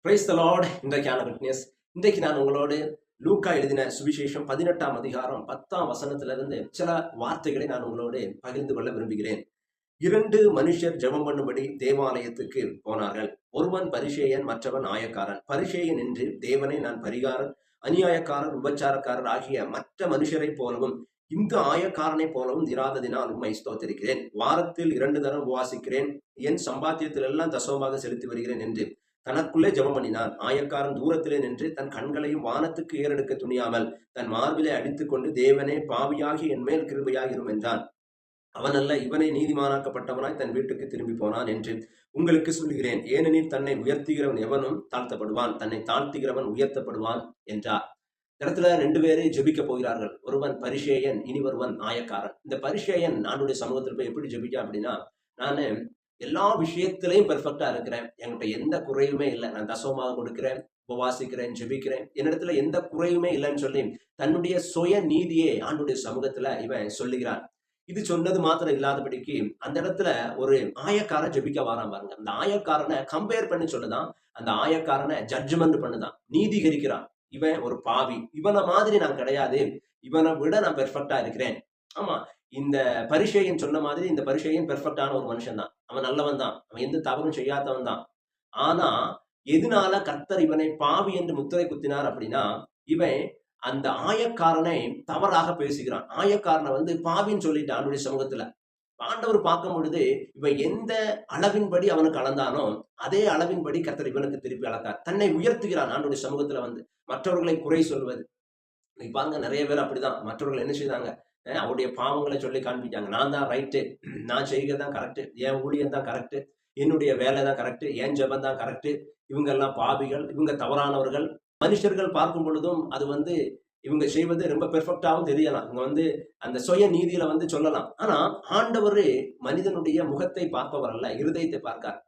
Praise the Lord. இன்றைக்கான witness. இன்றைக்கு நான் உங்களோடு லூக்கா எழுதின சுவிசேஷம் 18ஆம் அதிகாரம் 10ஆம் வசனத்திலிருந்து சில வார்த்தைகளை நான் உங்களோடு பகிர்ந்து கொள்ள விரும்புகிறேன். 2 மனுஷர் ஜெபம் பண்ணும்படி தேவாலயத்துக்கு போனார்கள். ஒருவன் பரிசேயன், மற்றவன் ஆயக்காரன். பரிசேயன் என்று தேவனை நான் பரிகாரன், அநியாயக்காரர், உபச்சாரக்காரர் ஆகிய மற்ற மனுஷரைப் போலவும் இந்த ஆயக்காரனை போலவும் இராததினால் உம்மை ஸ்தோத்திரிக்கிறேன். வாரத்தில் 2 தரம் உபவாசிக்கிறேன், என் சம்பாத்தியத்தில் எல்லாம் தசமமாக செலுத்தி வருகிறேன் என்று தனக்குள்ளே ஜெபம் பண்ணினான். ஆயக்காரன் தூரத்திலே நின்று தன் கண்களையும் வானத்துக்கு ஏறெடுக்க துணியாமல் தன் மார்பிலே அடித்துக்கொண்டு, தேவனே, பாவியாகி என் மேல் கிருபையாயிரும் என்றான். அவன் அல்ல, இவனை நீதிமானாக்கப்பட்டவனாய் தன் வீட்டுக்கு திரும்பி போனான் என்று உங்களுக்கு சொல்லுகிறேன். ஏனெனில் தன்னை உயர்த்துகிறவன் எவனும் தாழ்த்தப்படுவான், தன்னை தாழ்த்துகிறவன் உயர்த்தப்படுவான் என்றார். இடத்துல 2 பேரை ஜெபிக்க போகிறார்கள். ஒருவன் பரிசேயன், இனி ஒருவன் ஆயக்காரன். இந்த பரிசேயன் ஆண்டுடைய சமூகத்தில் போய் எப்படி ஜெபிக்க அப்படின்னா, நான் எல்லா விஷயத்திலையும் பெர்ஃபெக்டா இருக்கிறேன், என்கிட்ட எந்த குறையுமே இல்லை, நான் தசமமாக கொடுக்கிறேன், உபவாசிக்கிறேன், ஜெபிக்கிறேன், என்னிடத்துல எந்த குறையுமே இல்லைன்னு சொல்லி தன்னுடைய சுய நீதியை ஆண்டுடைய சமூகத்துல இவன் சொல்லுகிறான். இது சொன்னது மாத்திரம் இல்லாதபடிக்கு அந்த இடத்துல ஒரு ஆயக்காரன் ஜெபிக்க வாரான் பாருங்க. அந்த ஆயக்காரனை கம்பேர் பண்ணி சொல்லுதான், அந்த ஆயக்காரனை ஜட்ஜ்மெண்ட் பண்ணுதான், நீதிகரிக்கிறான். இவன் ஒரு பாவி, இவனை மாதிரி நான் கிடையாது, இவனை விட நான் பெர்ஃபெக்டா இருக்கிறேன். ஆமா, இந்த பரிசேயன் சொன்ன மாதிரி இந்த பரிசேயன் பெர்ஃபெக்டான ஒரு மனுஷன் தான், அவன் நல்லவன் தான், அவன் எந்த தவறும் செய்யாதவன் தான். ஆனா எதனால கர்த்தர் இவனை பாவி என்று முத்திரை குத்தினார் அப்படின்னா, இவன் அந்த ஆயக்காரனை தவறாக பேசுகிறான். ஆயக்காரனை பாவின்னு சொல்லிட்டான் ஆண்டுடைய சமூகத்துல. ஆண்டவர் பார்க்கும் பொழுது இவன் எந்த அளவின்படி அவனுக்கு அளந்தானோ அதே அளவின்படி கர்த்தர் இவனுக்கு திருப்பி அளந்தார். தன்னை உயர்த்துகிறான் ஆண்டுடைய சமூகத்துல மற்றவர்களை குறை சொல்வது. இன்னைக்கு பாருங்க, நிறைய பேர் அப்படிதான். மற்றவர்கள் என்ன செய்தாங்க, அவருடைய பாவங்களை சொல்லி காண்பிட்டாங்க. நான் தான் ரைட்டு, நான் செய்கிறது தான் கரெக்டு, என் ஊழியம் தான் கரெக்டு, என்னுடைய வேலை தான் கரெக்டு, என் ஜெபம் தான் கரெக்டு, இவங்க எல்லாம் பாவிகள், இவங்க தவறானவர்கள். மனுஷர்கள் பார்க்கும் பொழுதும் அது இவங்க செய்வது ரொம்ப பெர்ஃபெக்டாகவும் தெரியலாம். இவங்க அந்த சுய நீதியில சொல்லலாம். ஆனா ஆண்டவர் மனிதனுடைய முகத்தை பார்ப்பவர் அல்ல, இருதயத்தை பார்க்கார்.